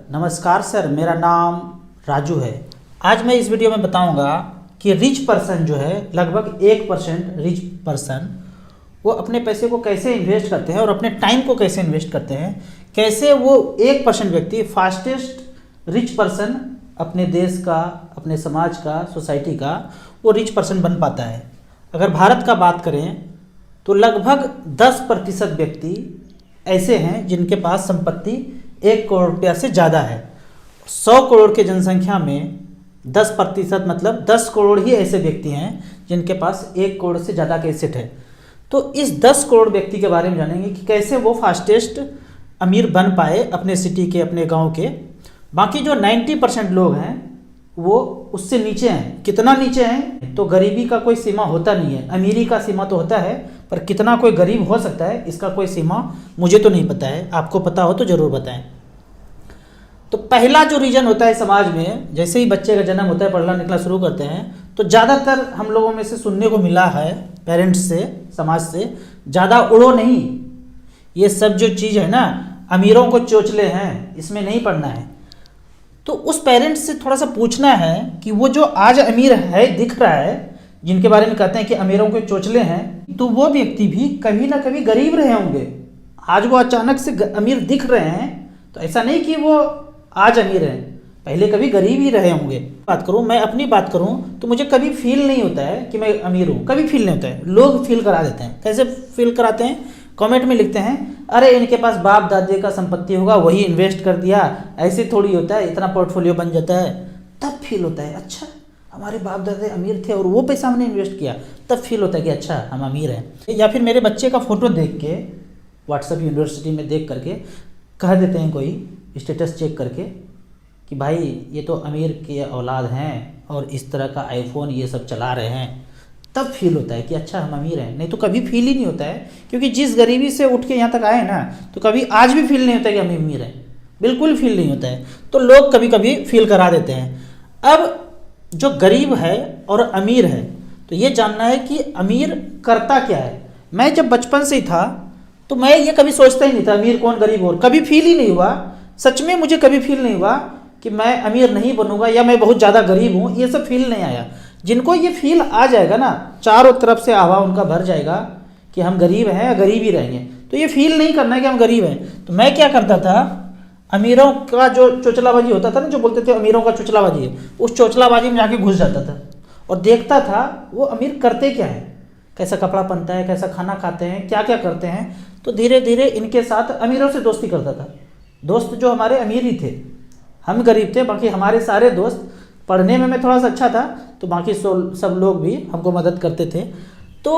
नमस्कार सर, मेरा नाम राजू है। आज मैं इस वीडियो में बताऊंगा कि रिच पर्सन जो है, लगभग 1% रिच पर्सन वो अपने पैसे को कैसे इन्वेस्ट करते हैं और अपने टाइम को कैसे इन्वेस्ट करते हैं। कैसे वो 1% व्यक्ति फास्टेस्ट रिच पर्सन अपने देश का, अपने समाज का, सोसाइटी का वो रिच पर्सन बन पाता है। अगर भारत का बात करें तो लगभग 10% व्यक्ति ऐसे हैं जिनके पास संपत्ति 1 करोड़ रुपया से ज़्यादा है। 100 करोड़ की जनसंख्या में 10% मतलब 10 करोड़ ही ऐसे व्यक्ति हैं जिनके पास 1 करोड़ से ज़्यादा का एसेट है। तो इस 10 करोड़ व्यक्ति के बारे में जानेंगे कि कैसे वो फास्टेस्ट अमीर बन पाए अपने सिटी के, अपने गांव के। बाकी जो 90% लोग हैं वो उससे नीचे हैं। कितना नीचे हैं? तो गरीबी का कोई सीमा होता नहीं है। अमीरी का सीमा तो होता है, पर कितना कोई गरीब हो सकता है इसका कोई सीमा मुझे तो नहीं पता है। आपको पता हो तो ज़रूर बताएं। तो पहला जो रीजन होता है समाज में, जैसे ही बच्चे का जन्म होता है, पढ़ना निकलना शुरू करते हैं, तो ज़्यादातर हम लोगों में से सुनने को मिला है पेरेंट्स से, समाज से, ज़्यादा उड़ो नहीं, ये सब जो चीज़ है ना अमीरों को चोचले हैं, इसमें नहीं पढ़ना है। तो उस पेरेंट्स से थोड़ा सा पूछना है कि वो जो आज अमीर है दिख रहा है, जिनके बारे में कहते हैं कि अमीरों के चोचले हैं, तो वो व्यक्ति भी कभी ना कभी गरीब रहे होंगे। आज वो अचानक से अमीर दिख रहे हैं तो ऐसा नहीं कि वो आज अमीर हैं, पहले कभी गरीब ही रहे होंगे। बात करूं, मैं अपनी बात करूं तो मुझे कभी फील नहीं होता है कि मैं अमीर हूं, कभी फील नहीं होता है। लोग फील करा देते हैं। कैसे फील कराते हैं? कमेंट में लिखते हैं, अरे इनके पास बाप दादे का संपत्ति होगा, वही इन्वेस्ट कर दिया, ऐसे थोड़ी होता है, इतना पोर्टफोलियो बन जाता है। तब फील होता है अच्छा हमारे बाप दादे अमीर थे और वो पैसा हमने इन्वेस्ट किया। तब फील होता है कि अच्छा हम अमीर हैं। या फिर मेरे बच्चे का फ़ोटो देख के व्हाट्सएप यूनिवर्सिटी में देख करके कह देते हैं कोई स्टेटस चेक करके कि भाई ये तो अमीर के औलाद हैं और इस तरह का आईफोन ये सब चला रहे हैं। तब फील होता है कि अच्छा हम अमीर हैं। नहीं तो कभी फील ही नहीं होता है, क्योंकि जिस गरीबी से उठ के यहाँ तक आए ना, तो कभी आज भी फील नहीं होता कि हम अमीर हैं, बिल्कुल फील नहीं होता है। तो लोग कभी कभी फील करा देते हैं। अब जो गरीब है और अमीर है, तो ये जानना है कि अमीर करता क्या है। मैं जब बचपन से ही था तो मैं ये कभी सोचता ही नहीं था अमीर कौन गरीब और, कभी फील ही नहीं हुआ। सच में मुझे कभी फील नहीं हुआ कि मैं अमीर नहीं बनूंगा या मैं बहुत ज़्यादा गरीब हूँ, ये सब फील नहीं आया। जिनको ये फील आ जाएगा ना, चारों तरफ से हवा उनका भर जाएगा कि हम गरीब हैं या गरीब ही रहेंगे, तो ये फील नहीं करना है कि हम गरीब हैं। तो मैं क्या करता था, अमीरों का जो चोचलाबाजी होता था ना, जो बोलते थे अमीरों का चोचलाबाजी है, उस चोचलाबाजी में जाके घुस जाता था और देखता था वो अमीर करते क्या है, कैसा कपड़ा पहनता है, कैसा खाना खाते हैं, क्या क्या करते हैं। तो धीरे धीरे इनके साथ अमीरों से दोस्ती करता था। दोस्त जो हमारे अमीर ही थे, हम गरीब थे, बाकी हमारे सारे दोस्त, पढ़ने में मैं थोड़ा सा अच्छा था तो बाकी सब लोग भी हमको मदद करते थे। तो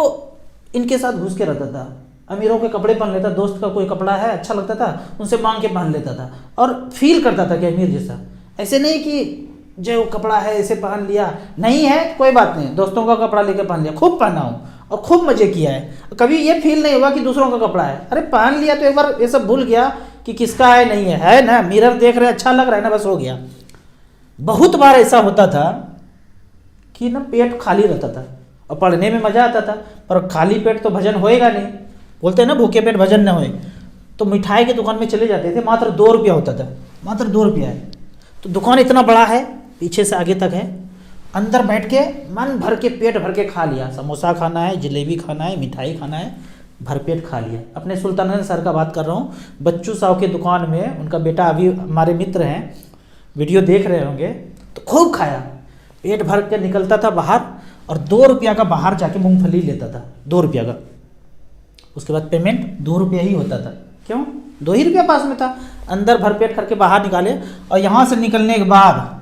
इनके साथ घुस के रहता था, अमीरों के कपड़े पहन लेता, दोस्त का कोई कपड़ा है अच्छा लगता था उनसे मांग के पहन लेता था और फील करता था कि अमीर जैसा। ऐसे नहीं कि जो कपड़ा है ऐसे पहन लिया, नहीं है कोई बात नहीं, दोस्तों का कपड़ा लेकर पहन लिया, खूब पहना हूँ और खूब मज़े किया है। कभी ये फील नहीं हुआ कि दूसरों का कपड़ा है, अरे पहन लिया तो एक बार ये सब भूल गया कि किसका है, नहीं है ना, मिरर देख रहे अच्छा लग रहा है ना, बस हो गया। बहुत बार ऐसा होता था कि ना पेट खाली रहता था और पढ़ने में मज़ा आता था, पर खाली पेट तो भजन होएगा नहीं। बोलते हैं ना भूखे पेट भजन न होए। तो मिठाई की दुकान में चले जाते थे, मात्र 2 रुपया होता था, मात्र 2 रुपया है। तो दुकान इतना बड़ा है, पीछे से आगे तक है, अंदर बैठ के मन भर के पेट भर के खा लिया। समोसा खाना है, जलेबी खाना है, मिठाई खाना है, भरपेट खा लिया। अपने सुल्तानगंज सर का बात कर रहा हूँ, बच्चू साहब की दुकान में उनका बेटा अभी हमारे मित्र हैं, वीडियो देख रहे होंगे, तो खूब खाया, पेट भर के निकलता था बाहर और 2 रुपया का बाहर जाके मूंगफली लेता था, 2 रुपया का। उसके बाद पेमेंट 2 रुपया ही होता था। क्यों? 2 ही रुपया पास में था। अंदर भरपेट करके बाहर निकाले और यहाँ से निकलने के बाद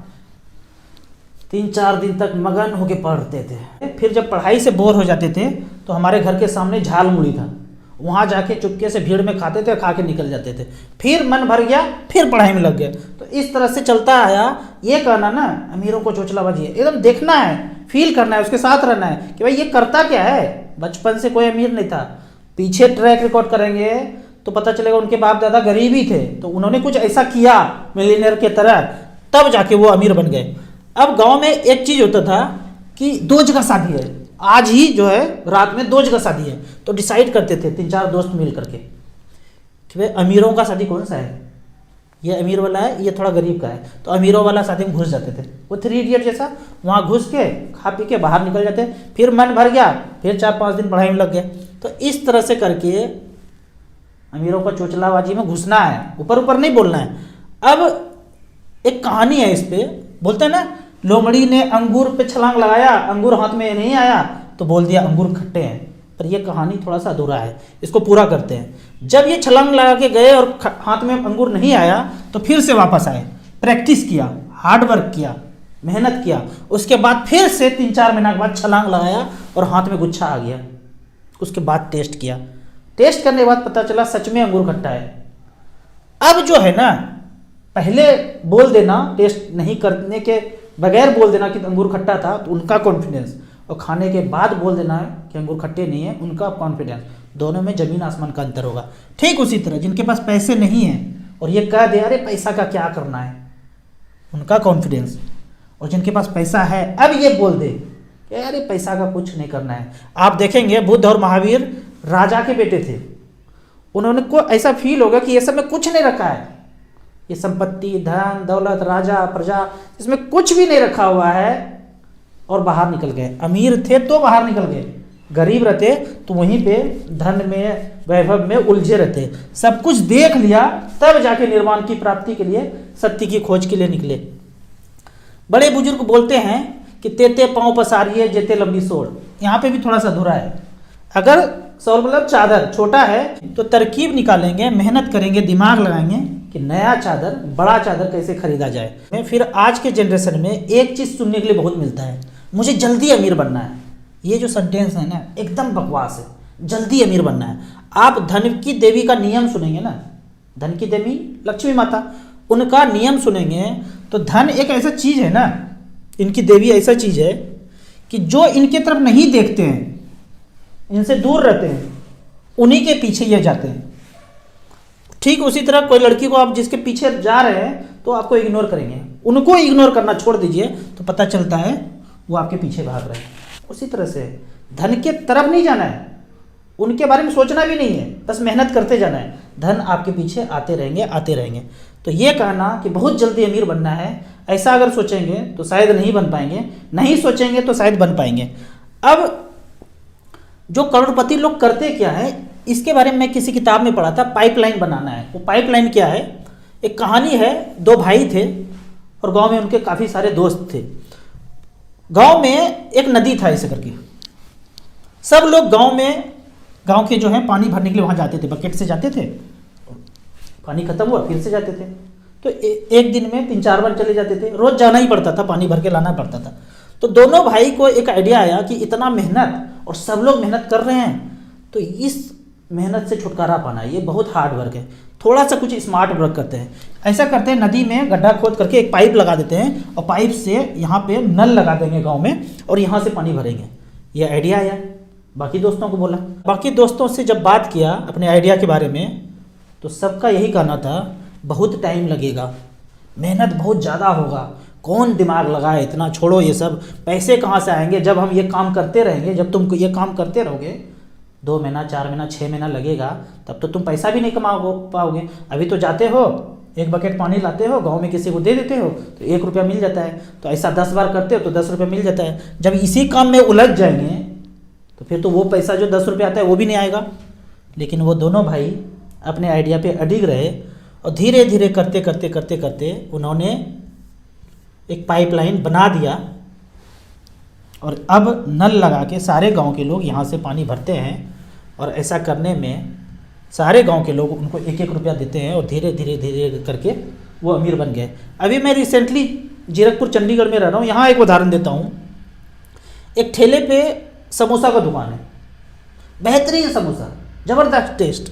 3-4 दिन तक मगन होके पढ़ते थे। फिर जब पढ़ाई से बोर हो जाते थे तो हमारे घर के सामने झाल मुड़ी था, वहाँ जाके चुपके से भीड़ में खाते थे, खा के निकल जाते थे। फिर मन भर गया, फिर पढ़ाई में लग गए। तो इस तरह से चलता आया। ये कहना ना अमीरों को चोचलाबाजी है, एकदम देखना है, फील करना है, उसके साथ रहना है कि भाई ये करता क्या है। बचपन से कोई अमीर नहीं था, पीछे ट्रैक रिकॉर्ड करेंगे तो पता चलेगा उनके बाप दादा गरीब ही थे, तो उन्होंने कुछ ऐसा किया मिलियनेयर के तरह, तब जाके वो अमीर बन गए। अब गाँव में एक चीज़ होता था कि 2 जगह शादी है, आज ही जो है रात में 2 जगह शादी है, तो डिसाइड करते थे 3-4 दोस्त मिल करके कि भाई अमीरों का शादी कौन सा है, ये अमीर वाला है, ये थोड़ा गरीब का है, तो अमीरों वाला शादी में घुस जाते थे। वो 3 इडियट जैसा वहाँ घुस के खा पी के बाहर निकल जाते, फिर मन भर गया, फिर 4-5 दिन पढ़ाई में लग गए। तो इस तरह से करके अमीरों का चोचलाबाजी में घुसना है, ऊपर ऊपर नहीं बोलना है। अब एक कहानी है इस पे, बोलते हैं ना, लोमड़ी ने अंगूर पे छलांग लगाया, अंगूर हाथ में नहीं आया तो बोल दिया अंगूर खट्टे हैं। पर यह कहानी थोड़ा सा अधूरा है, इसको पूरा करते हैं। जब ये छलांग लगा के गए और हाथ में अंगूर नहीं आया तो फिर से वापस आए, प्रैक्टिस किया, हार्ड वर्क किया, मेहनत किया, उसके बाद फिर से 3-4 महीना के बाद छलांग लगाया और हाथ में गुच्छा आ गया। उसके बाद टेस्ट किया, टेस्ट करने के बाद पता चला सच में अंगूर खट्टा है। अब जो है ना, पहले बोल देना, टेस्ट नहीं करने के बगैर बोल देना कि अंगूर खट्टा था, तो उनका कॉन्फिडेंस, और खाने के बाद बोल देना है कि अंगूर खट्टे नहीं है, उनका कॉन्फिडेंस, दोनों में जमीन आसमान का अंतर होगा। ठीक उसी तरह जिनके पास पैसे नहीं हैं और ये कह दे अरे पैसा का क्या करना है, उनका कॉन्फिडेंस, और जिनके पास पैसा है अब ये बोल दे कि अरे पैसा का कुछ नहीं करना है। आप देखेंगे बुद्ध और महावीर राजा के बेटे थे, उन्होंने को ऐसा फील होगा कि ये सब में कुछ नहीं रखा है, ये संपत्ति, धन, दौलत, राजा, प्रजा, इसमें कुछ भी नहीं रखा हुआ है, और बाहर निकल गए। अमीर थे तो बाहर निकल गए, गरीब रहते तो वहीं पे धन में, वैभव में उलझे रहते। सब कुछ देख लिया तब जाके निर्वाण की प्राप्ति के लिए, सत्य की खोज के लिए निकले। बड़े बुजुर्ग बोलते हैं कि तेते पांव पसारिए जेते लंबी सोड़। यहाँ पे भी थोड़ा सा अधूरा है। अगर सोड़ मतलब चादर छोटा है तो तरकीब निकालेंगे, मेहनत करेंगे, दिमाग लगाएंगे कि नया चादर, बड़ा चादर कैसे खरीदा जाए। फिर आज के जनरेशन में एक चीज़ सुनने के लिए बहुत मिलता है, मुझे जल्दी अमीर बनना है। ये जो सेंटेंस है ना, एकदम बकवास है, जल्दी अमीर बनना है। आप धन की देवी का नियम सुनेंगे ना, धन की देवी लक्ष्मी माता, उनका नियम सुनेंगे तो धन एक ऐसा चीज़ है ना, इनकी देवी ऐसा चीज़ है कि जो इनके तरफ नहीं देखते हैं, इनसे दूर रहते हैं, उन्हीं के पीछे ये जाते हैं। ठीक उसी तरह कोई लड़की को आप जिसके पीछे जा रहे हैं तो आपको इग्नोर करेंगे, उनको इग्नोर करना छोड़ दीजिए तो पता चलता है वो आपके पीछे भाग रहे हैं। उसी तरह से धन के तरफ नहीं जाना है, उनके बारे में सोचना भी नहीं है, बस मेहनत करते जाना है, धन आपके पीछे आते रहेंगे, आते रहेंगे। तो ये कहना कि बहुत जल्दी अमीर बनना है, ऐसा अगर सोचेंगे तो शायद नहीं बन पाएंगे, नहीं सोचेंगे तो शायद बन पाएंगे। अब जो करोड़पति लोग करते क्या है, इसके बारे में मैं किसी किताब में पढ़ा था, पाइपलाइन बनाना है। वो पाइपलाइन क्या है, एक कहानी है, 2 भाई थे और गांव में उनके काफ़ी सारे दोस्त थे। गांव में एक नदी था, ऐसे करके सब लोग गांव के जो है पानी भरने के लिए वहाँ जाते थे, बकेट से जाते थे, पानी खत्म हुआ फिर से जाते थे। तो एक दिन में 3-4 बार चले जाते थे, रोज़ जाना ही पड़ता था, पानी भर के लाना पड़ता था। तो दोनों भाई को एक आइडिया आया कि इतना मेहनत और सब लोग मेहनत कर रहे हैं, तो इस मेहनत से छुटकारा पाना है, ये बहुत हार्ड वर्क है, थोड़ा सा कुछ स्मार्ट वर्क करते हैं। ऐसा करते हैं, नदी में गड्ढा खोद करके एक पाइप लगा देते हैं और पाइप से यहाँ पे नल लगा देंगे गांव में और यहाँ से पानी भरेंगे। ये आइडिया आया, बाकी दोस्तों को बोला, बाकी दोस्तों से जब बात किया अपने आइडिया के बारे में तो सबका यही कहना था बहुत टाइम लगेगा, मेहनत बहुत ज़्यादा होगा, कौन दिमाग लगाए इतना, छोड़ो ये सब, पैसे कहाँ से आएंगे जब हम ये काम करते रहेंगे, जब तुम ये काम करते रहोगे 2 महीना, 4 महीना, 6 महीना लगेगा, तब तो तुम पैसा भी नहीं कमा पाओगे। अभी तो जाते हो, एक बकेट पानी लाते हो, गांव में किसी को दे देते हो तो 1 रुपया मिल जाता है, तो ऐसा 10 बार करते हो तो 10 रुपया मिल जाता है। जब इसी काम में उलझ जाएंगे तो फिर तो वो पैसा जो 10 रुपया आता है वो भी नहीं आएगा। लेकिन वो दोनों भाई अपने आइडिया पे अडिग रहे और धीरे धीरे करते करते करते करते उन्होंने एक पाइपलाइन बना दिया और अब नल लगा के सारे गांव के लोग यहाँ से पानी भरते हैं। और ऐसा करने में सारे गांव के लोग उनको 1-1 रुपया देते हैं और धीरे धीरे धीरे करके वो अमीर बन गए। अभी मैं रिसेंटली जीरकपुर चंडीगढ़ में रह रहा हूँ, यहाँ एक उदाहरण देता हूँ। एक ठेले पे समोसा का दुकान है, बेहतरीन समोसा, ज़बरदस्त टेस्ट।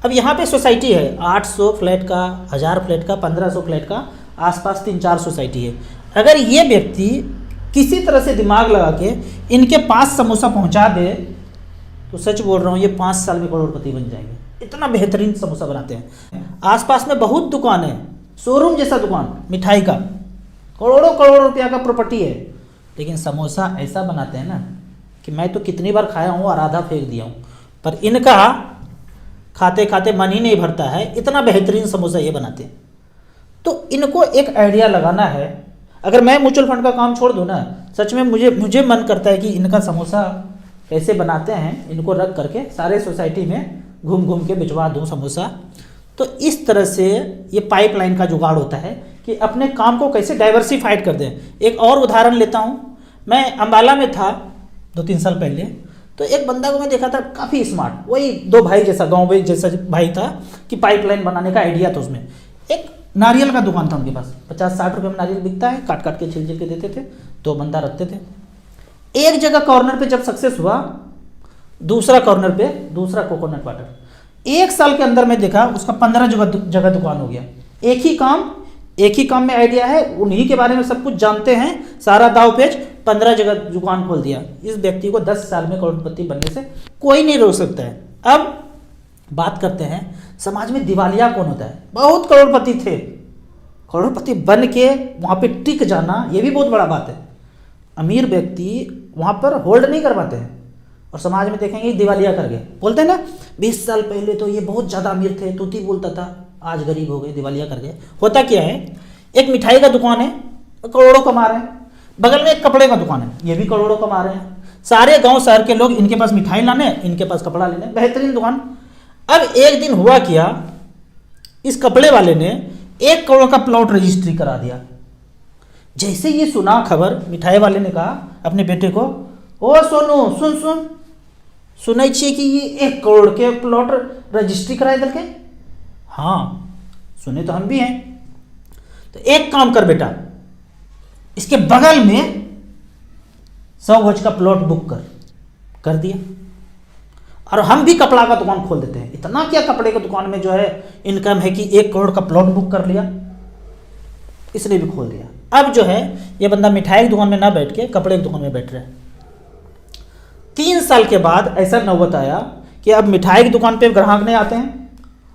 अब यहाँ पे सोसाइटी है, 800 फ्लैट का, 1000 फ्लैट का, 1500 फ्लैट का, आसपास 3-4 सोसाइटी है। अगर ये व्यक्ति किसी तरह से दिमाग लगा के इनके पास समोसा पहुँचा दे तो सच बोल रहा हूँ ये 5 साल में करोड़पति बन जाएंगे, इतना बेहतरीन समोसा बनाते हैं। आसपास में बहुत दुकान है, शोरूम जैसा दुकान मिठाई का, करोड़ों करोड़ रुपया का प्रॉपर्टी है, लेकिन समोसा ऐसा बनाते हैं ना कि मैं तो कितनी बार खाया हूँ और आधा फेंक दिया हूँ। पर इनका खाते खाते मन ही नहीं भरता है, इतना बेहतरीन समोसा ये बनाते हैं। तो इनको एक आइडिया लगाना है। अगर मैं म्यूचुअल फंड का काम छोड़ दूँ ना, सच में मुझे मन करता है कि इनका समोसा कैसे बनाते हैं, इनको रख करके सारे सोसाइटी में घूम घूम के भिजवा दूँ समोसा। तो इस तरह से ये पाइपलाइन का जुगाड़ होता है कि अपने काम को कैसे डाइवर्सिफाइड कर दें। एक और उदाहरण लेता हूँ। मैं अम्बाला में था 2-3 साल पहले, तो एक बंदा को मैं देखा था काफ़ी स्मार्ट, वही 2 भाई जैसा, गाँव में जैसा भाई था कि पाइपलाइन बनाने का आइडिया था उसमें। एक नारियल का दुकान था उनके पास, 50-60 रुपये में नारियल बिकता है, काट काट के छिल छिल के देते थे, 2 बंदा रखते थे। एक जगह कॉर्नर पे जब सक्सेस हुआ, दूसरा कॉर्नर पे दूसरा कोकोनट वाटर, 1 साल के अंदर मैं देखा उसका 15 जगह दुकान हो गया। एक ही काम में आइडिया है, उन्हीं के बारे में सब कुछ जानते हैं, सारा दाव पेच, 15 जगह दुकान खोल दिया। इस व्यक्ति को 10 साल में करोड़पति बनने से कोई नहीं रोक सकता है। अब बात करते हैं समाज में दिवालिया कौन होता है। बहुत करोड़पति थे, करोड़पति बन के वहाँ पे टिक जाना ये भी बहुत बड़ा बात है। अमीर व्यक्ति वहाँ पर होल्ड नहीं कर पाते हैं और समाज में देखेंगे दिवालिया कर गए। बोलते हैं ना 20 साल पहले तो ये बहुत ज़्यादा अमीर थे, तूती बोलता था, आज गरीब हो गए, दिवालिया कर गए। होता क्या है, एक मिठाई का दुकान है, करोड़ों कमा रहे हैं, बगल में एक कपड़े का दुकान है, ये भी करोड़ों कमा रहे हैं। सारे गांव शहर के लोग इनके पास मिठाई लाने, इनके पास कपड़ा लेने, बेहतरीन दुकान। अब एक दिन हुआ क्या, इस कपड़े वाले ने 1 करोड़ का प्लॉट रजिस्ट्री करा दिया। जैसे ये सुना खबर, मिठाई वाले ने कहा अपने बेटे को, ओ सोनू सुन सुनै छिए कि ये 1 करोड़ के प्लॉट रजिस्ट्री कराए दल के। हाँ सुने तो हम भी हैं। तो एक काम कर बेटा, इसके बगल में 100 गज का प्लॉट बुक कर दिया, और हम भी कपड़ा का दुकान खोल देते हैं। इतना क्या कपड़े की दुकान में जो है इनकम है कि 1 करोड़ का प्लॉट बुक कर लिया, इसने भी खोल दिया। अब जो है ये बंदा मिठाई की दुकान में ना बैठ के कपड़े की दुकान में बैठ रहा है। 3 साल के बाद ऐसा नौबत आया कि अब मिठाई की दुकान पे ग्राहक नहीं आते हैं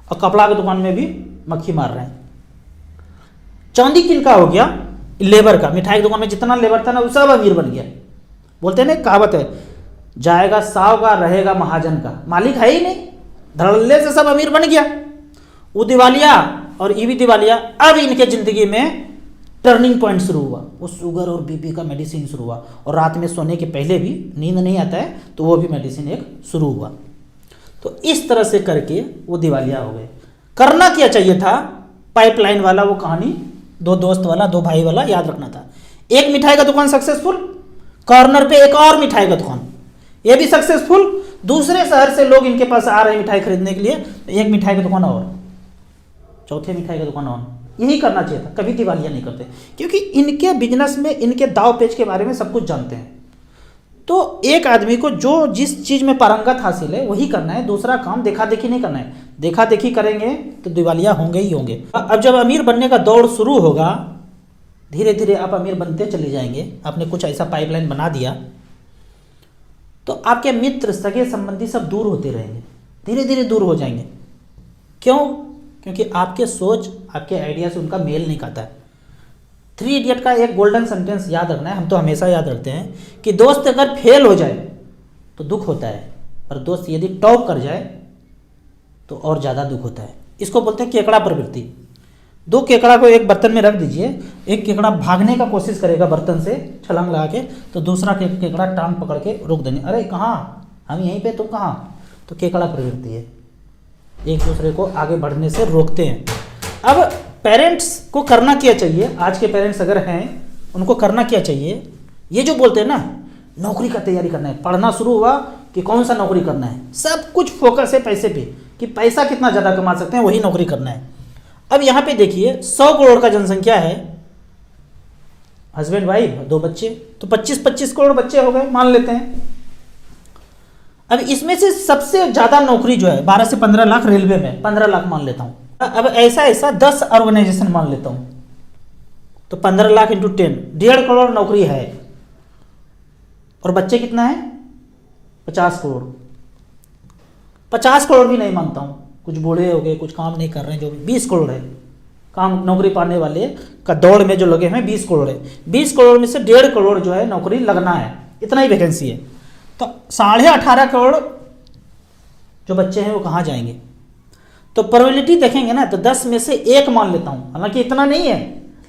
और कपड़ा की दुकान में भी मक्खी मार रहे हैं। चांदी किनका हो गया, लेबर का। मिठाई की दुकान में जितना लेबर था ना वो सब अमीर बन गया। बोलते हैं ना कहावत है, जाएगा 100 का रहेगा महाजन का, मालिक है ही नहीं, धड़ल्ले से सब अमीर बन गया। वो दिवालिया और ये भी दिवालिया। अब इनके जिंदगी में टर्निंग पॉइंट शुरू हुआ, वो शुगर और बीपी का मेडिसिन शुरू हुआ, और रात में सोने के पहले भी नींद नहीं आता है तो वो भी मेडिसिन एक शुरू हुआ। तो इस तरह से करके वो दिवालिया हो गए। करना क्या चाहिए था, पाइपलाइन वाला वो कहानी, 2 दोस्त वाला, 2 भाई वाला याद रखना था। एक मिठाई का दुकान सक्सेसफुल, कॉर्नर पे एक और मिठाई का दुकान, ये भी सक्सेसफुल। दूसरे शहर से लोग इनके पास आ रहे हैं मिठाई खरीदने के लिए, एक मिठाई की दुकान और, चौथे मिठाई की दुकान और। यही करना चाहिए था, कभी दिवालिया नहीं करते, क्योंकि इनके बिजनेस में इनके दाव पेच के बारे में सब कुछ जानते हैं। तो एक आदमी को जो जिस चीज़ में पारंगत हासिल है वही करना है, दूसरा काम देखा देखी नहीं करना है। देखा देखी करेंगे तो दिवालिया होंगे ही होंगे। अब जब अमीर बनने का दौड़ शुरू होगा, धीरे धीरे आप अमीर बनते चले जाएंगे। आपने कुछ ऐसा पाइपलाइन बना दिया तो आपके मित्र सगे संबंधी सब दूर होते रहेंगे, धीरे धीरे दूर हो जाएंगे। क्यों? क्योंकि आपके सोच, आपके आइडिया से उनका मेल नहीं खाता है। 3 इडियट का एक गोल्डन सेंटेंस याद रखना है, हम तो हमेशा याद रखते हैं कि दोस्त अगर फेल हो जाए तो दुख होता है, पर दोस्त यदि टॉप कर जाए तो और ज़्यादा दुख होता है। इसको बोलते हैं केकड़ा प्रवृत्ति। 2 केकड़ा को एक बर्तन में रख दीजिए, एक केकड़ा भागने का कोशिश करेगा बर्तन से छलांग लगा के, तो दूसरा केकड़ा टांग पकड़ के रोक देंगे, अरे कहाँ, हम यहीं पे, तुम कहाँ। तो केकड़ा प्रवृत्ति है, एक दूसरे को आगे बढ़ने से रोकते हैं। अब पेरेंट्स को करना क्या चाहिए, आज के पेरेंट्स अगर हैं उनको करना क्या चाहिए, ये जो बोलते हैं ना नौकरी का तैयारी करना है, पढ़ना शुरू हुआ कि कौन सा नौकरी करना है, सब कुछ फोकस है पैसे पे कि पैसा कितना ज़्यादा कमा सकते हैं, वही नौकरी करना है। अब यहाँ पे देखिए 100 करोड़ का जनसंख्या है, हस्बैंड वाइफ 2 बच्चे, तो 25-25 करोड़ बच्चे हो गए मान लेते हैं। अब इसमें से सबसे ज़्यादा नौकरी जो है 12 से 15 लाख रेलवे में, 15 लाख मान लेता हूँ। अब ऐसा 10 ऑर्गेनाइजेशन मान लेता हूँ, तो 15 लाख इंटू 10, 1.5 करोड़ नौकरी है। और बच्चे कितना है, 50 करोड़। 50 करोड़ भी नहीं मानता हूँ, कुछ बूढ़े हो गए, कुछ काम नहीं कर रहे हैं, जो भी 20 करोड़ है काम नौकरी पाने वाले का दौड़ में जो लगे हैं 20 करोड़ है। 20 करोड़ में से 1.5 करोड़ जो है नौकरी लगना है, इतना ही वैकेंसी है। तो 18.5 करोड़ जो बच्चे हैं वो कहाँ जाएंगे, तो प्रोबेबिलिटी देखेंगे ना तो 10 में से 1 मान लेता हूँ, हालांकि इतना नहीं है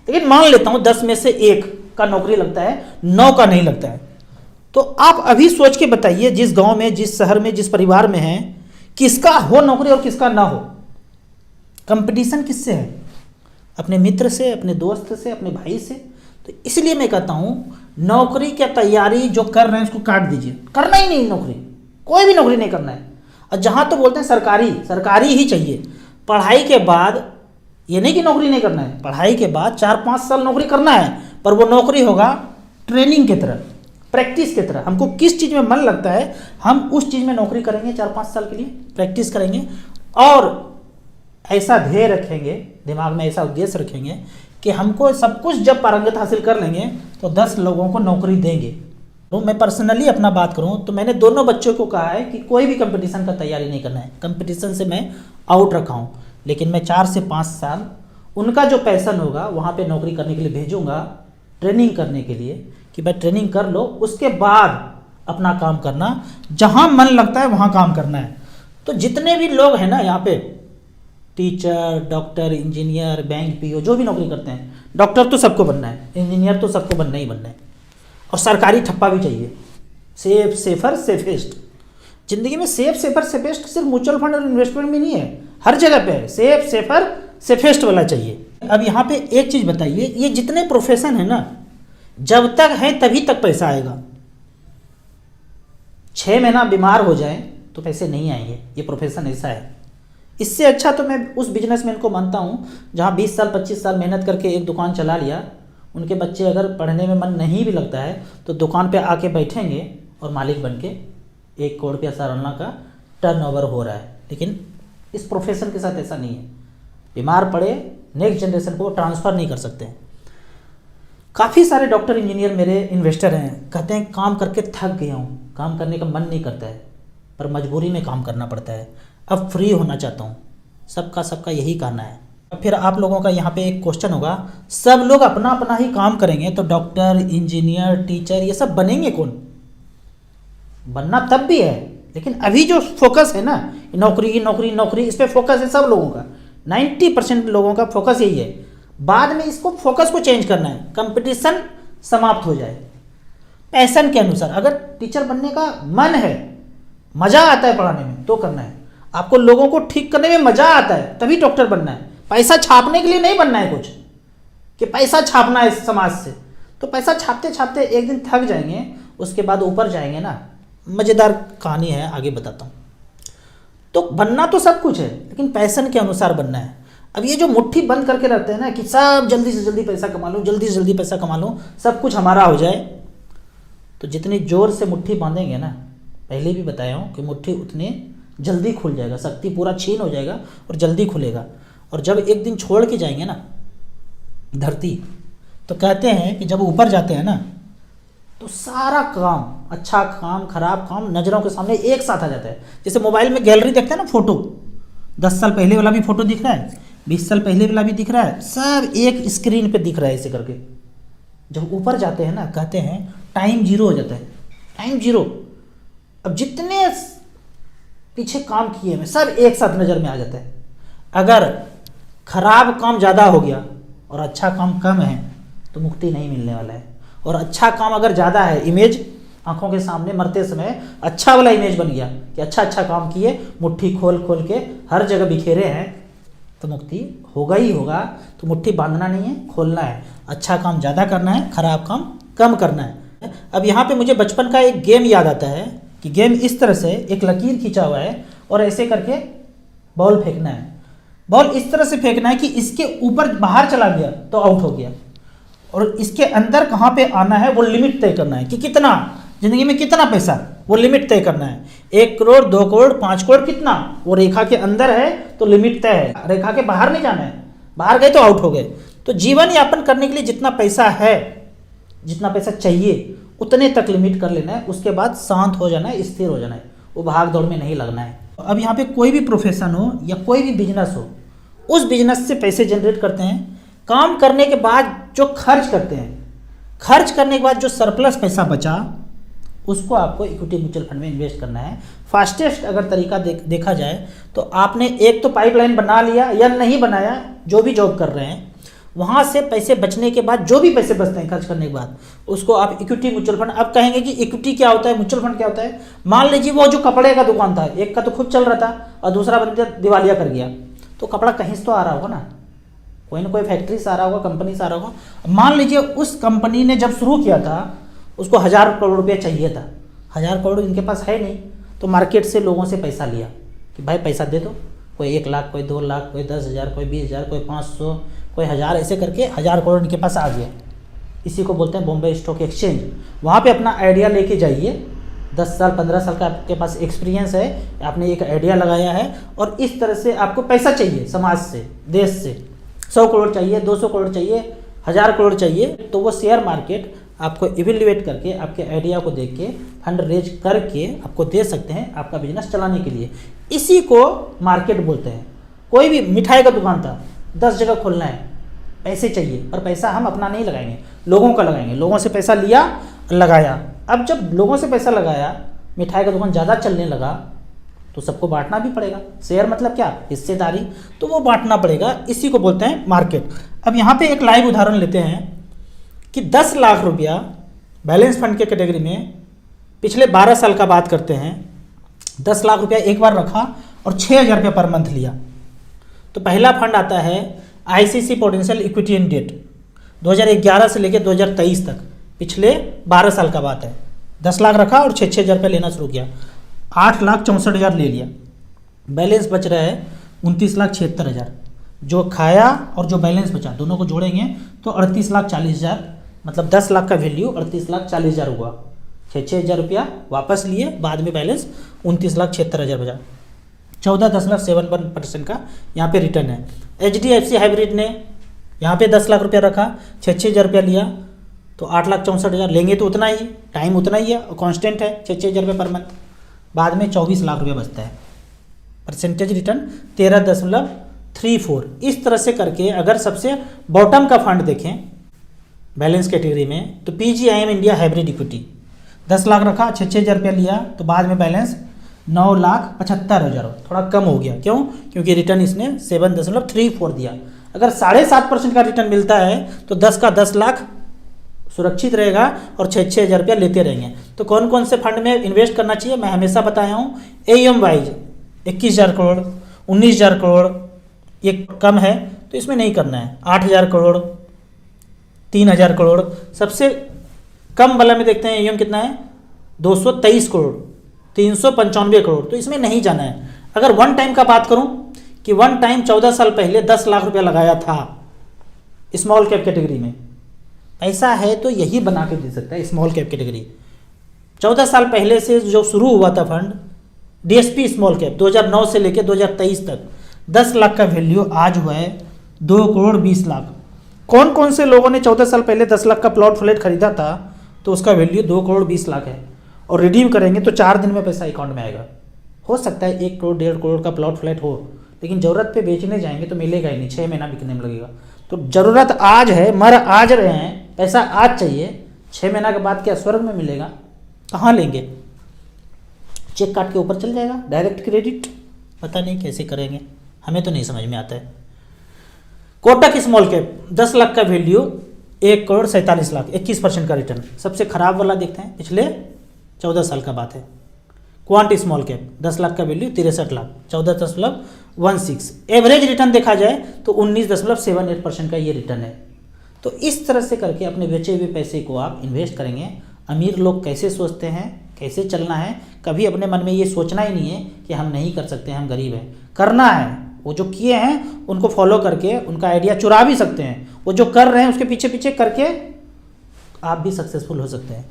लेकिन मान लेता हूँ 10 में से 1 का नौकरी लगता है, 9 का नहीं लगता है। तो आप अभी सोच के बताइए जिस गांव में, जिस शहर में, जिस परिवार में है, किसका हो नौकरी और किसका ना हो। कंपटीशन किससे है? अपने मित्र से, अपने दोस्त से, अपने भाई से। तो इसलिए मैं कहता हूँ नौकरी की तैयारी जो कर रहे हैं उसको काट दीजिए, करना ही नहीं नौकरी, कोई भी नौकरी नहीं करना है। और जहाँ तो बोलते हैं सरकारी ही चाहिए। पढ़ाई के बाद ये नहीं कि नौकरी नहीं करना है, पढ़ाई के बाद 4-5 साल नौकरी करना है, पर वो नौकरी होगा ट्रेनिंग की तरह, प्रैक्टिस की तरह। हमको किस चीज़ में मन लगता है हम उस चीज़ में नौकरी करेंगे, 4-5 साल के लिए प्रैक्टिस करेंगे और ऐसा ध्येय रखेंगे, दिमाग में ऐसा उद्देश्य रखेंगे कि हमको सब कुछ जब पारंगत हासिल कर लेंगे तो 10 लोगों को नौकरी देंगे। तो मैं पर्सनली अपना बात करूं तो मैंने दोनों बच्चों को कहा है कि कोई भी कंपटीशन का तैयारी नहीं करना है, कंपटीशन से मैं आउट रखा हूं, लेकिन मैं 4 से 5 साल उनका जो पैशन होगा वहाँ पे नौकरी करने के लिए भेजूँगा, ट्रेनिंग करने के लिए कि भाई ट्रेनिंग कर लो, उसके बाद अपना काम करना, जहाँ मन लगता है वहाँ काम करना है। तो जितने भी लोग हैं ना यहाँ पे, teacher, doctor, engineer, bank PO, जो भी नौकरी करते हैं, डॉक्टर तो सबको बनना है, इंजीनियर तो सबको बनना ही बनना है, और सरकारी ठप्पा भी चाहिए। Safe, safer, safest. जिंदगी में सेफ, सेफर, सेफेस्ट सिर्फ म्यूचुअल फंड और इन्वेस्टमेंट में नहीं है, हर जगह पे है। सेफ, सेफर, सेफेस्ट वाला चाहिए। अब यहाँ पे एक चीज़ बताइए, ये जितने प्रोफेशन है ना, जब तक है तभी तक पैसा आएगा। 6 महीना बीमार हो जाए तो पैसे नहीं आएंगे, ये प्रोफेशन ऐसा है। इससे अच्छा तो मैं उस बिजनेसमैन को मानता हूँ जहाँ 20 साल 25 साल मेहनत करके एक दुकान चला लिया, उनके बच्चे अगर पढ़ने में मन नहीं भी लगता है तो दुकान पे आके बैठेंगे और मालिक बन के 1 करोड़ रुपया सालाना का टर्नओवर हो रहा है। लेकिन इस प्रोफेशन के साथ ऐसा नहीं है, बीमार पड़े नेक्स्ट जनरेशन को ट्रांसफ़र नहीं कर सकते हैं। काफ़ी सारे डॉक्टर, इंजीनियर मेरे इन्वेस्टर हैं, कहते हैं काम करके थक गया हूँ, काम करने का मन नहीं करता है, पर मजबूरी में काम करना पड़ता है, अब फ्री होना चाहता हूँ। सबका यही कहना है। फिर आप लोगों का यहाँ पे एक क्वेश्चन होगा, सब लोग अपना अपना ही काम करेंगे तो डॉक्टर, इंजीनियर, टीचर ये सब बनेंगे कौन? बनना तब भी है, लेकिन अभी जो फोकस है ना, नौकरी नौकरी नौकरी, इस पर फोकस है सब लोगों का, 90% लोगों का फोकस यही है। बाद में इसको फोकस को चेंज करना है, कंपटीशन समाप्त हो जाए पैशन के अनुसार। अगर टीचर बनने का मन है, मज़ा आता है पढ़ाने में, तो करना है। आपको लोगों को ठीक करने में मज़ा आता है तभी डॉक्टर बनना है, पैसा छापने के लिए नहीं बनना है कुछ कि पैसा छापना है समाज से। तो पैसा छापते छापते एक दिन थक जाएंगे, उसके बाद ऊपर जाएंगे ना। मज़ेदार कहानी है, आगे बताता हूँ। तो बनना तो सब कुछ है, लेकिन पैशन के अनुसार बनना है। अब ये जो मुट्ठी बंद करके रहते हैं ना कि सब जल्दी से जल्दी पैसा कमा लो, जल्दी से जल्दी पैसा कमा लो, सब कुछ हमारा हो जाए, तो जितनी जोर से मुट्ठी बांधेंगे ना, पहले भी बताया हूँ कि मुट्ठी उतनी जल्दी खुल जाएगा, शक्ति पूरा छीन हो जाएगा और जल्दी खुलेगा। और जब एक दिन छोड़ के जाएंगे ना धरती, तो कहते हैं कि जब ऊपर जाते हैं ना तो सारा काम, अच्छा काम, खराब काम नज़रों के सामने एक साथ आ जाता है। जैसे मोबाइल में गैलरी देखते हैं ना, फोटो 10 साल पहले वाला भी फोटो दिख रहा है, 20 साल पहले वाला भी दिख रहा है, सब एक स्क्रीन पे दिख रहा है ऐसे करके। जब ऊपर जाते हैं ना, कहते हैं टाइम जीरो हो जाता है, टाइम जीरो। अब जितने पीछे काम किए हैं सब एक साथ नज़र में आ जाता है। अगर खराब काम ज़्यादा हो गया और अच्छा काम कम है तो मुक्ति नहीं मिलने वाला है। और अच्छा काम अगर ज़्यादा है, इमेज आंखों के सामने मरते समय अच्छा वाला इमेज बन गया कि अच्छा काम किए, मुट्ठी खोल खोल के हर जगह बिखेरे हैं, तो मुक्ति होगा ही होगा। तो मुट्ठी बांधना नहीं है, खोलना है। अच्छा काम ज़्यादा करना है, खराब काम कम करना है। अब यहाँ पे मुझे बचपन का एक गेम याद आता है कि गेम इस तरह से, एक लकीर खींचा हुआ है और ऐसे करके बॉल फेंकना है। बॉल इस तरह से फेंकना है कि इसके ऊपर बाहर चला गया तो आउट हो गया, और इसके अंदर कहाँ पे आना है वो लिमिट तय करना है कि कितना, जिंदगी में कितना पैसा, वो लिमिट तय करना है। 1 करोड़, 2 करोड़, 5 करोड़, कितना, वो रेखा के अंदर है तो लिमिट तय है, रेखा के बाहर नहीं जाना है, बाहर गए तो आउट हो गए। तो जीवन यापन करने के लिए जितना पैसा है, जितना पैसा चाहिए, उतने तक लिमिट कर लेना है। उसके बाद शांत हो जाना है, स्थिर हो जाना है, वो भाग दौड़ में नहीं लगना है। अब यहाँ पे कोई भी प्रोफेशन हो या कोई भी बिजनेस हो, उस बिजनेस से पैसे जनरेट करते हैं। काम करने के बाद जो खर्च करते हैं, खर्च करने के बाद जो सरप्लस पैसा बचा, उसको आपको इक्विटी म्यूचुअल फंड में इन्वेस्ट करना है। फास्टेस्ट अगर तरीका देखा जाए तो आपने एक तो पाइपलाइन बना लिया या नहीं बनाया, जो भी जॉब कर रहे हैं वहाँ से पैसे बचने के बाद, जो भी पैसे बचते हैं खर्च करने के बाद, उसको आप इक्विटी म्यूचुअल फंड। अब कहेंगे कि इक्विटी क्या होता है, म्यूचुअल फंड क्या होता है। मान लीजिए वो जो कपड़े का दुकान था, एक का तो खुद चल रहा था और दूसरा बंदा दिवालिया कर गया, तो कपड़ा कहीं से तो आ रहा होगा ना, कोई ना कोई फैक्ट्री से आ रहा होगा, कंपनी से आ रहा होगा। मान लीजिए उस कंपनी ने जब शुरू किया था उसको 1000 करोड़ रुपया चाहिए था, 1000 करोड़ इनके पास है नहीं, तो मार्केट से लोगों से पैसा लिया कि भाई पैसा दे दो, कोई 1 लाख, कोई 2 लाख, कोई 10,000, कोई 20,000, कोई 500, कोई 1000, ऐसे करके 1000 करोड़ इनके पास आ गया। इसी को बोलते हैं बॉम्बे स्टॉक एक्सचेंज। वहाँ पे अपना आइडिया लेके जाइए, 10 साल 15 साल का आपके पास एक्सपीरियंस है, आपने एक आइडिया लगाया है और इस तरह से आपको पैसा चाहिए समाज से, देश से, 100 करोड़ चाहिए, 200 करोड़ चाहिए, 1000 करोड़ चाहिए, तो वो शेयर मार्केट आपको इवेल्युएट करके, आपके आइडिया को देख के फंड रेज करके आपको दे सकते हैं आपका बिजनेस चलाने के लिए। इसी को मार्केट बोलते हैं। कोई भी मिठाई का दुकान था, 10 जगह खोलना है, पैसे चाहिए, पर पैसा हम अपना नहीं लगाएंगे, लोगों का लगाएंगे। लोगों से पैसा लिया, लगाया। अब जब लोगों से पैसा लगाया, मिठाई का दुकान ज़्यादा चलने लगा, तो सबको बांटना भी पड़ेगा। शेयर मतलब क्या, हिस्सेदारी, तो वो बांटना पड़ेगा। इसी को बोलते हैं मार्केट। अब यहाँ पे एक लाइव उदाहरण लेते हैं कि 10 लाख रुपया बैलेंस फंड के कैटेगरी में पिछले 12 साल का बात करते हैं, 10 लाख रुपया एक बार रखा और 6,000 रुपया पर मंथ लिया, तो पहला फंड आता है ICC potential equity and debt, 2011 से लेकर 2023 तक, पिछले 12 साल का बात है। 10 लाख रखा और 6,000 रुपया लेना शुरू किया, 8,64,000 ले लिया, बैलेंस बच रहा है 29,76,000। जो खाया और जो बैलेंस बचा दोनों को जोड़ेंगे तो 38,40,000, मतलब 10 लाख का वैल्यू 38,40,000 हुआ। 6,000 रुपया वापस लिए, बाद में बैलेंस 29,76,000 बचा। 14.7% का यहाँ पे रिटर्न है। HDFC हाइब्रिड ने यहाँ पे 10 लाख रुपया रखा, 6,000 रुपया लिया, तो 8,64,000 लेंगे तो उतना ही, टाइम उतना ही है और कॉन्स्टेंट है 6,000 रुपये पर मंथ। बाद में 24 लाख रुपया बचता है, परसेंटेज रिटर्न 13.34। इस तरह से करके अगर सबसे बॉटम का फंड देखें बैलेंस कैटेगरी में, तो PGIM India hybrid equity 10 lakh रखा, 6,000 रुपया लिया, तो बाद में बैलेंस 9,75,000, थोड़ा कम हो गया। क्यों? क्योंकि रिटर्न इसने 7.34 दिया। अगर 7.5% का रिटर्न मिलता है तो 10 का 10 लाख सुरक्षित रहेगा और 6,000 रुपया लेते रहेंगे। तो कौन कौन से फंड में इन्वेस्ट करना चाहिए, मैं हमेशा बताया हूँ। AUM वाइज 21,000 करोड़, 19,000 करोड़, ये कम है तो इसमें नहीं करना है। 8,000 करोड़, 3,000 करोड़, सबसे कम वाला में देखते हैं AUM कितना है, 223 करोड़, 395 करोड़, तो इसमें नहीं जाना है। अगर वन टाइम का बात करूं कि वन टाइम 14 साल पहले 10 लाख रुपया लगाया था स्मॉल कैप कैटेगरी में, पैसा है तो यही बना के दे सकता है स्मॉल कैप कैटेगरी। 14 साल पहले से जो शुरू हुआ था फंड DSP स्मॉल कैप 2009 से लेकर 2023 तक 10 लाख का वैल्यू आज हुआ है 2,20,00,000। कौन कौन से लोगों ने 14 साल पहले 10 लाख का प्लॉट फ्लैट खरीदा था तो उसका वैल्यू 2,20,00,000 है, और रिडीम करेंगे तो 4 दिन में पैसा अकाउंट में आएगा। हो सकता है 1 करोड़ 1.5 करोड़ का प्लॉट फ्लैट हो, लेकिन ज़रूरत पे बेचने जाएंगे तो मिलेगा ही नहीं, 6 महीना बिकने में लगेगा। तो ज़रूरत आज है, मर आज रहे हैं, पैसा आज चाहिए, 6 महीना के बाद क्या स्वर्ग में मिलेगा? कहाँ लेंगे? चेक काट के ऊपर चल जाएगा, डायरेक्ट क्रेडिट, पता नहीं कैसे करेंगे, हमें तो नहीं समझ में आता है। कोटक स्मॉल कैप 10 लाख का वैल्यू 1,47,00,000, 21% का रिटर्न। सबसे खराब वाला देखते हैं, पिछले 14 साल का बात है। क्वांट स्मॉल कैप 10 लाख का वैल्यू 63 लाख, 14.16। एवरेज रिटर्न देखा जाए तो 19.78% का ये रिटर्न है। तो इस तरह से करके अपने बचे हुए पैसे को आप इन्वेस्ट करेंगे। अमीर लोग कैसे सोचते हैं, कैसे चलना है, कभी अपने मन में ये सोचना ही नहीं है कि हम नहीं कर सकते, हम गरीब हैं। करना है, वो जो किए हैं उनको फॉलो करके उनका आइडिया चुरा भी सकते हैं, वो जो कर रहे हैं उसके पीछे पीछे करके आप भी सक्सेसफुल हो सकते हैं।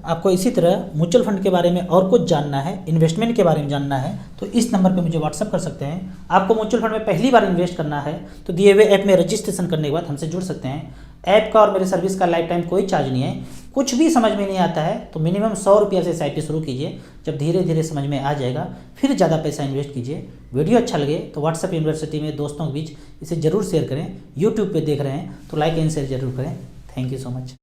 आपको इसी तरह म्यूचुअल फंड के बारे में और कुछ जानना है, इन्वेस्टमेंट के बारे में जानना है, तो इस नंबर पे मुझे व्हाट्सअप कर सकते हैं। आपको म्यूचुअल फंड में पहली बार इन्वेस्ट करना है तो दिए हुए ऐप में रजिस्ट्रेशन करने के बाद हमसे जुड़ सकते हैं। ऐप का और मेरे सर्विस का लाइफ टाइम कोई चार्ज नहीं है। कुछ भी समझ में नहीं आता है तो मिनिमम 100 रुपया से SIP शुरू कीजिए, जब धीरे धीरे समझ में आ जाएगा फिर ज़्यादा पैसा इन्वेस्ट कीजिए। वीडियो अच्छा लगे तो व्हाट्सएप यूनिवर्सिटी में दोस्तों के बीच इसे ज़रूर शेयर करें। यूट्यूब पे देख रहे हैं तो लाइक एंड शेयर जरूर करें। Thank you so much.